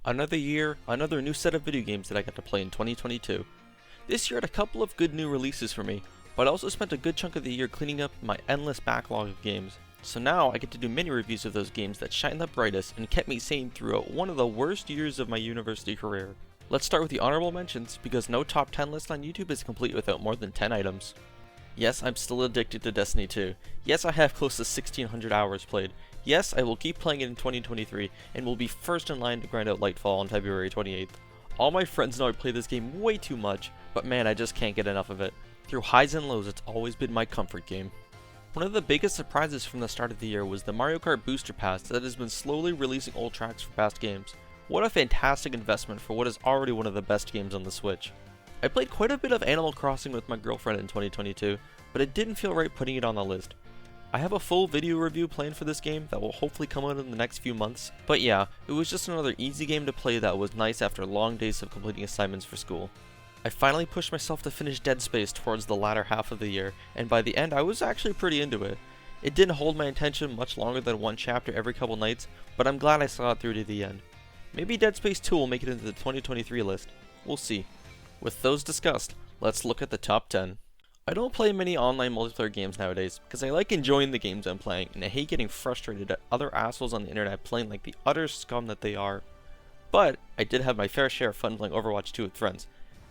Another year, another new set of video games that I got to play in 2022. This year had a couple of good new releases for me, but I also spent a good chunk of the year cleaning up my endless backlog of games. So now I get to do mini reviews of those games that shine the brightest and kept me sane throughout one of the worst years of my university career. Let's start with the honorable mentions, because no top 10 list on YouTube is complete without more than 10 items. Yes, I'm still addicted to Destiny 2. Yes, I have close to 1600 hours played. Yes, I will keep playing it in 2023, and will be first in line to grind out Lightfall on February 28th. All my friends know I play this game way too much, but man, I just can't get enough of it. Through highs and lows, it's always been my comfort game. One of the biggest surprises from the start of the year was the Mario Kart Booster Pass that has been slowly releasing old tracks for past games. What a fantastic investment for what is already one of the best games on the Switch. I played quite a bit of Animal Crossing with my girlfriend in 2022, but it didn't feel right putting it on the list. I have a full video review planned for this game that will hopefully come out in the next few months, but yeah, it was just another easy game to play that was nice after long days of completing assignments for school. I finally pushed myself to finish Dead Space towards the latter half of the year, and by the end I was actually pretty into it. It didn't hold my attention much longer than one chapter every couple nights, but I'm glad I saw it through to the end. Maybe Dead Space 2 will make it into the 2023 list. We'll see. With those discussed, let's look at the top 10. I don't play many online multiplayer games nowadays because I like enjoying the games I'm playing, and I hate getting frustrated at other assholes on the internet playing like the utter scum that they are. But I did have my fair share of fun playing Overwatch 2 with friends.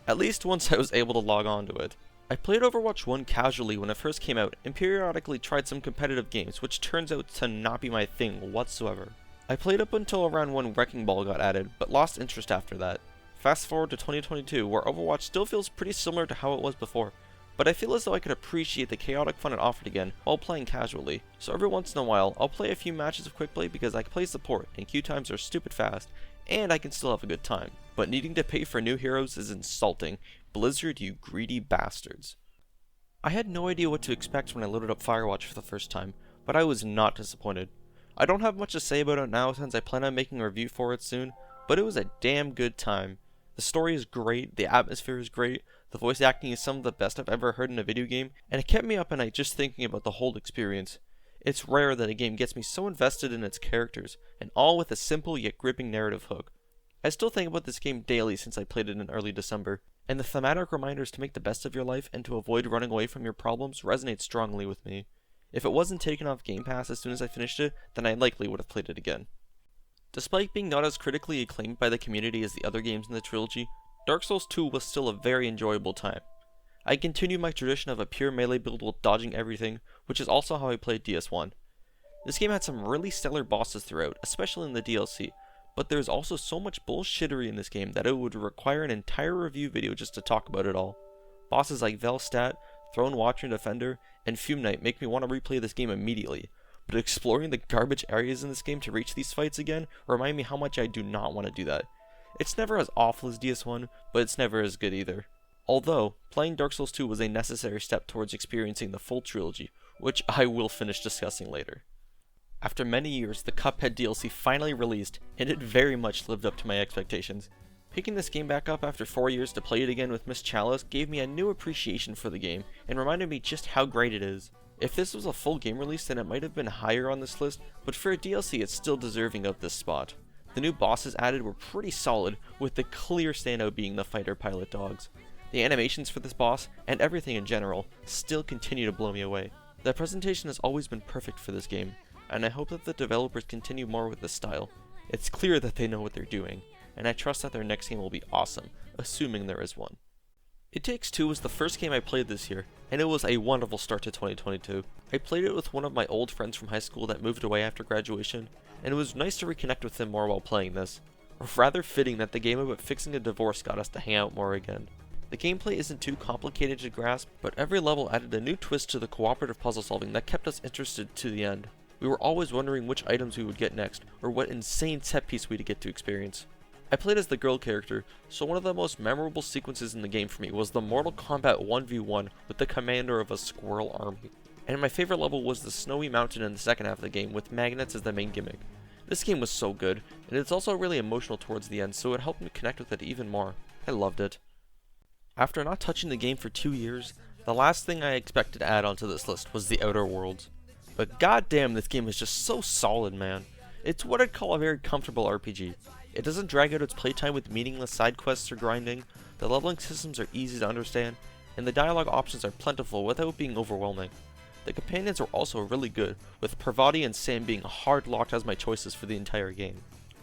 At least once I was able to log on to it. I played Overwatch 1 casually when it first came out and periodically tried some competitive games, which turns out to not be my thing whatsoever. I played up until around when Wrecking Ball got added, but lost interest after that. Fast forward to 2022, where Overwatch still feels pretty similar to how it was before, but I feel as though I could appreciate the chaotic fun it offered again while playing casually. So every once in a while, I'll play a few matches of quick play because I can play support and queue times are stupid fast, and I can still have a good time. But needing to pay for new heroes is insulting. Blizzard, you greedy bastards. I had no idea what to expect when I loaded up Firewatch for the first time, but I was not disappointed. I don't have much to say about it now since I plan on making a review for it soon, but it was a damn good time. The story is great, the atmosphere is great, the voice acting is some of the best I've ever heard in a video game, and it kept me up at night just thinking about the whole experience. It's rare that a game gets me so invested in its characters, and all with a simple yet gripping narrative hook. I still think about this game daily since I played it in early December, and the thematic reminders to make the best of your life and to avoid running away from your problems resonate strongly with me. If it wasn't taken off Game Pass as soon as I finished it, then I likely would have played it again. Despite being not as critically acclaimed by the community as the other games in the trilogy, Dark Souls 2 was still a very enjoyable time. I continued my tradition of a pure melee build while dodging everything, which is also how I played DS1. This game had some really stellar bosses throughout, especially in the DLC, but there's also so much bullshittery in this game that it would require an entire review video just to talk about it all. Bosses like Velstat, Throne Watcher and Defender, and Fume Knight make me want to replay this game immediately, but exploring the garbage areas in this game to reach these fights again remind me how much I do not want to do that. It's never as awful as DS1, but it's never as good either. Although, playing Dark Souls 2 was a necessary step towards experiencing the full trilogy, which I will finish discussing later. After many years, the Cuphead DLC finally released, and it very much lived up to my expectations. Picking this game back up after 4 years to play it again with Miss Chalice gave me a new appreciation for the game, and reminded me just how great it is. If this was a full game release, then it might have been higher on this list, but for a DLC it's still deserving of this spot. The new bosses added were pretty solid, with the clear standout being the fighter pilot dogs. The animations for this boss, and everything in general, still continue to blow me away. The presentation has always been perfect for this game, and I hope that the developers continue more with this style. It's clear that they know what they're doing, and I trust that their next game will be awesome, assuming there is one. It Takes Two was the first game I played this year, and it was a wonderful start to 2022. I played it with one of my old friends from high school that moved away after graduation, and it was nice to reconnect with him more while playing this. Rather fitting that the game about fixing a divorce got us to hang out more again. The gameplay isn't too complicated to grasp, but every level added a new twist to the cooperative puzzle solving that kept us interested to the end. We were always wondering which items we would get next, or what insane set piece we'd get to experience. I played as the girl character, so one of the most memorable sequences in the game for me was the Mortal Kombat 1v1 with the commander of a squirrel army. And my favorite level was the snowy mountain in the second half of the game with magnets as the main gimmick. This game was so good, and it's also really emotional towards the end, so it helped me connect with it even more. I loved it. After not touching the game for 2 years, the last thing I expected to add onto this list was the Outer Worlds. But goddamn, this game is just so solid, man. It's what I'd call a very comfortable RPG. It doesn't drag out its playtime with meaningless side quests or grinding, the leveling systems are easy to understand, and the dialogue options are plentiful without being overwhelming. The companions are also really good, with Parvati and Sam being hard locked as my choices for the entire game.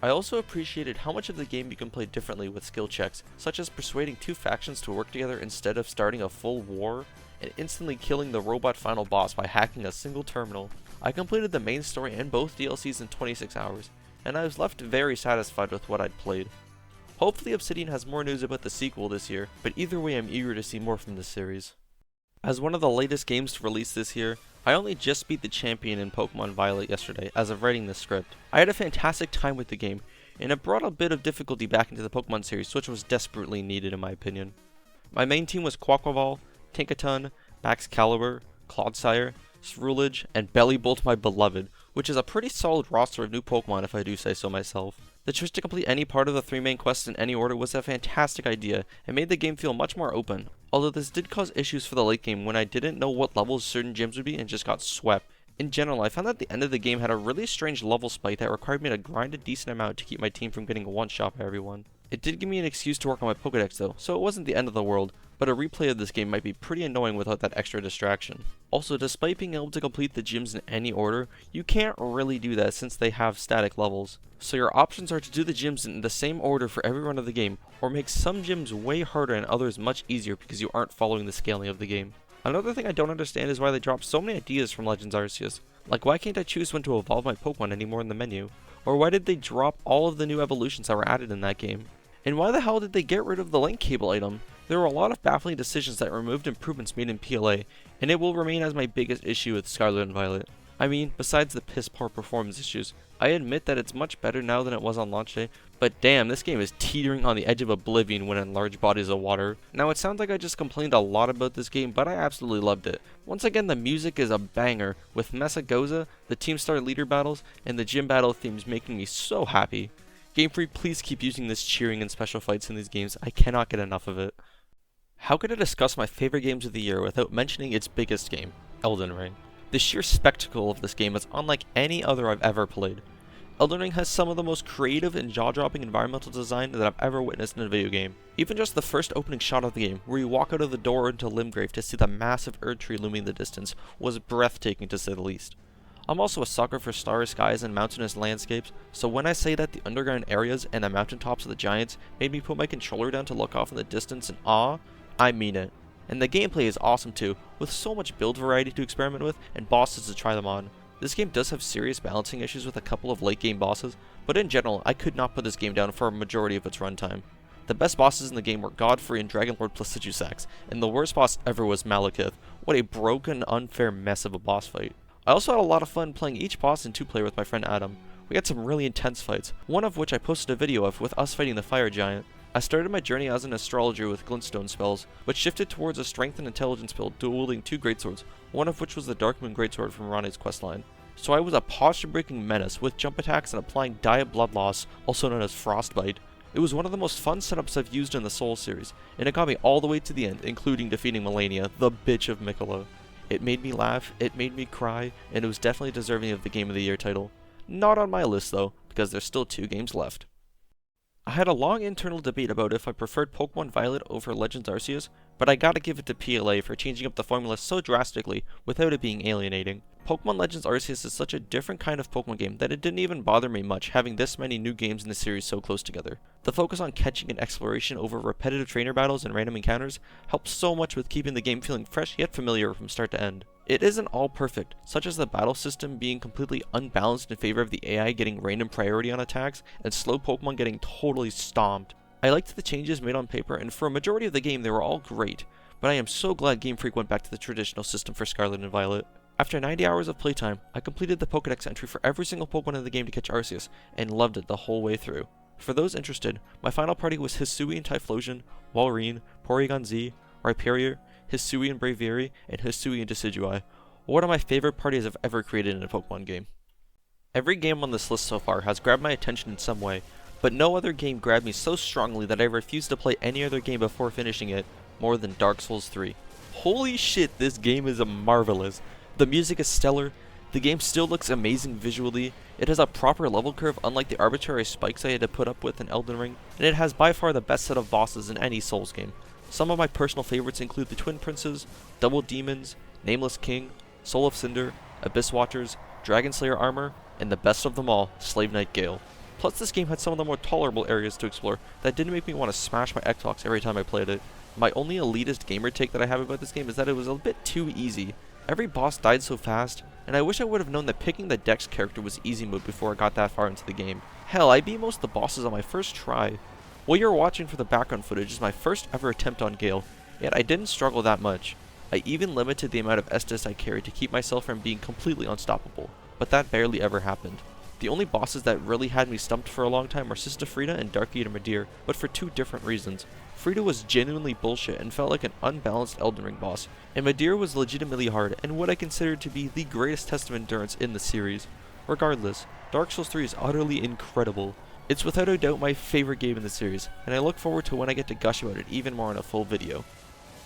I also appreciated how much of the game you can play differently with skill checks, such as persuading two factions to work together instead of starting a full war, and instantly killing the robot final boss by hacking a single terminal. I completed the main story and both DLCs in 26 hours, and I was left very satisfied with what I'd played. Hopefully Obsidian has more news about the sequel this year, but either way I'm eager to see more from this series. As one of the latest games to release this year, I only just beat the champion in Pokemon Violet yesterday as of writing this script. I had a fantastic time with the game, and it brought a bit of difficulty back into the Pokemon series, which was desperately needed in my opinion. My main team was Quaquaval, Tinkaton, Baxcalibur, Clodsire, Ceruledge, and Bellibolt my beloved, which is a pretty solid roster of new Pokemon if I do say so myself. The choice to complete any part of the 3 main quests in any order was a fantastic idea, and made the game feel much more open, although this did cause issues for the late game when I didn't know what levels certain gyms would be and just got swept. In general, I found that the end of the game had a really strange level spike that required me to grind a decent amount to keep my team from getting a one-shot by everyone. It did give me an excuse to work on my Pokédex though, so it wasn't the end of the world, but a replay of this game might be pretty annoying without that extra distraction. Also, despite being able to complete the gyms in any order, you can't really do that since they have static levels. So your options are to do the gyms in the same order for every run of the game, or make some gyms way harder and others much easier because you aren't following the scaling of the game. Another thing I don't understand is why they dropped so many ideas from Legends Arceus. Like, why can't I choose when to evolve my Pokemon anymore in the menu? Or why did they drop all of the new evolutions that were added in that game? And why the hell did they get rid of the link cable item? There were a lot of baffling decisions that removed improvements made in PLA, and it will remain as my biggest issue with Scarlet and Violet. I mean, besides the piss poor performance issues, I admit that it's much better now than it was on launch day, but damn, this game is teetering on the edge of oblivion when in large bodies of water. Now it sounds like I just complained a lot about this game, but I absolutely loved it. Once again, the music is a banger, with Mesagoza, the Team Star leader battles, and the gym battle themes making me so happy. Game Freak, please keep using this cheering and special fights in these games, I cannot get enough of it. How could I discuss my favorite games of the year without mentioning its biggest game, Elden Ring? The sheer spectacle of this game is unlike any other I've ever played. Elden Ring has some of the most creative and jaw-dropping environmental design that I've ever witnessed in a video game. Even just the first opening shot of the game, where you walk out of the door into Limgrave to see the massive Erd tree looming in the distance, was breathtaking to say the least. I'm also a sucker for starry skies and mountainous landscapes, so when I say that the underground areas and the mountaintops of the giants made me put my controller down to look off in the distance in awe, I mean it. And the gameplay is awesome too, with so much build variety to experiment with and bosses to try them on. This game does have serious balancing issues with a couple of late game bosses, but in general, I could not put this game down for a majority of its runtime. The best bosses in the game were Godfrey and Dragon Lord Placidusax, and the worst boss ever was Malekith. What a broken, unfair mess of a boss fight. I also had a lot of fun playing each boss in 2-player with my friend Adam. We had some really intense fights, one of which I posted a video of with us fighting the fire giant. I started my journey as an astrologer with glintstone spells, but shifted towards a strength and intelligence build dual-wielding 2 greatswords, one of which was the Darkmoon greatsword from Rane's questline. So I was a posture-breaking menace with jump attacks and applying Diet Blood Loss, also known as Frostbite. It was one of the most fun setups I've used in the Souls series, and it got me all the way to the end, including defeating Melania, the bitch of Mikola. It made me laugh, it made me cry, and it was definitely deserving of the Game of the Year title. Not on my list though, because there's still 2 games left. I had a long internal debate about if I preferred Pokemon Violet over Legends Arceus, but I gotta give it to PLA for changing up the formula so drastically without it being alienating. Pokemon Legends Arceus is such a different kind of Pokemon game that it didn't even bother me much having this many new games in the series so close together. The focus on catching and exploration over repetitive trainer battles and random encounters helps so much with keeping the game feeling fresh yet familiar from start to end. It isn't all perfect, such as the battle system being completely unbalanced in favor of the AI getting random priority on attacks and slow Pokemon getting totally stomped. I liked the changes made on paper, and for a majority of the game they were all great, but I am so glad Game Freak went back to the traditional system for Scarlet and Violet. After 90 hours of playtime, I completed the Pokédex entry for every single Pokemon in the game to catch Arceus, and loved it the whole way through. For those interested, my final party was Hisuian Typhlosion, Walrein, Porygon Z, Rhyperior, Hisuian Braviary, and Hisuian Decidueye. One of my favorite parties I've ever created in a Pokemon game. Every game on this list so far has grabbed my attention in some way, but no other game grabbed me so strongly that I refused to play any other game before finishing it more than Dark Souls 3. Holy shit, this game is marvelous. The music is stellar, The game still looks amazing visually, it has a proper level curve unlike the arbitrary spikes I had to put up with in Elden Ring, and it has by far the best set of bosses in any Souls game. Some of my personal favorites include the Twin Princes, Double Demons, Nameless King, Soul of Cinder, Abyss Watchers, Dragon Slayer Armor, and the best of them all, Slave Knight Gael. Plus this game had some of the more tolerable areas to explore that didn't make me want to smash my Xbox every time I played it. My only elitist gamer take that I have about this game is that it was a bit too easy. Every boss died so fast, and I wish I would have known that picking the Dex character was easy mode before I got that far into the game. Hell, I beat most of the bosses on my first try. What you're watching for the background footage is my first ever attempt on Gael, yet I didn't struggle that much. I even limited the amount of Estus I carried to keep myself from being completely unstoppable, but that barely ever happened. The only bosses that really had me stumped for a long time were Sister Frida and Dark Eater Midir, but for two different reasons. Frida was genuinely bullshit and felt like an unbalanced Elden Ring boss, and Midir was legitimately hard and what I considered to be the greatest test of endurance in the series. Regardless, Dark Souls 3 is utterly incredible. It's without a doubt my favorite game in the series, and I look forward to when I get to gush about it even more in a full video.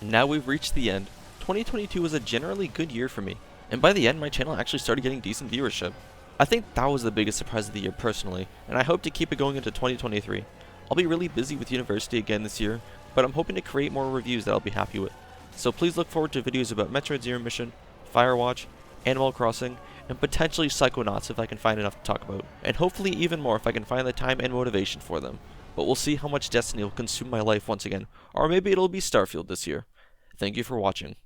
Now we've reached the end. 2022 was a generally good year for me, and by the end my channel actually started getting decent viewership. I think that was the biggest surprise of the year personally, and I hope to keep it going into 2023. I'll be really busy with university again this year, but I'm hoping to create more reviews that I'll be happy with. So please look forward to videos about Metroid Zero Mission, Firewatch, Animal Crossing, and potentially Psychonauts if I can find enough to talk about, and hopefully even more if I can find the time and motivation for them. But we'll see how much Destiny will consume my life once again, or maybe it'll be Starfield this year. Thank you for watching.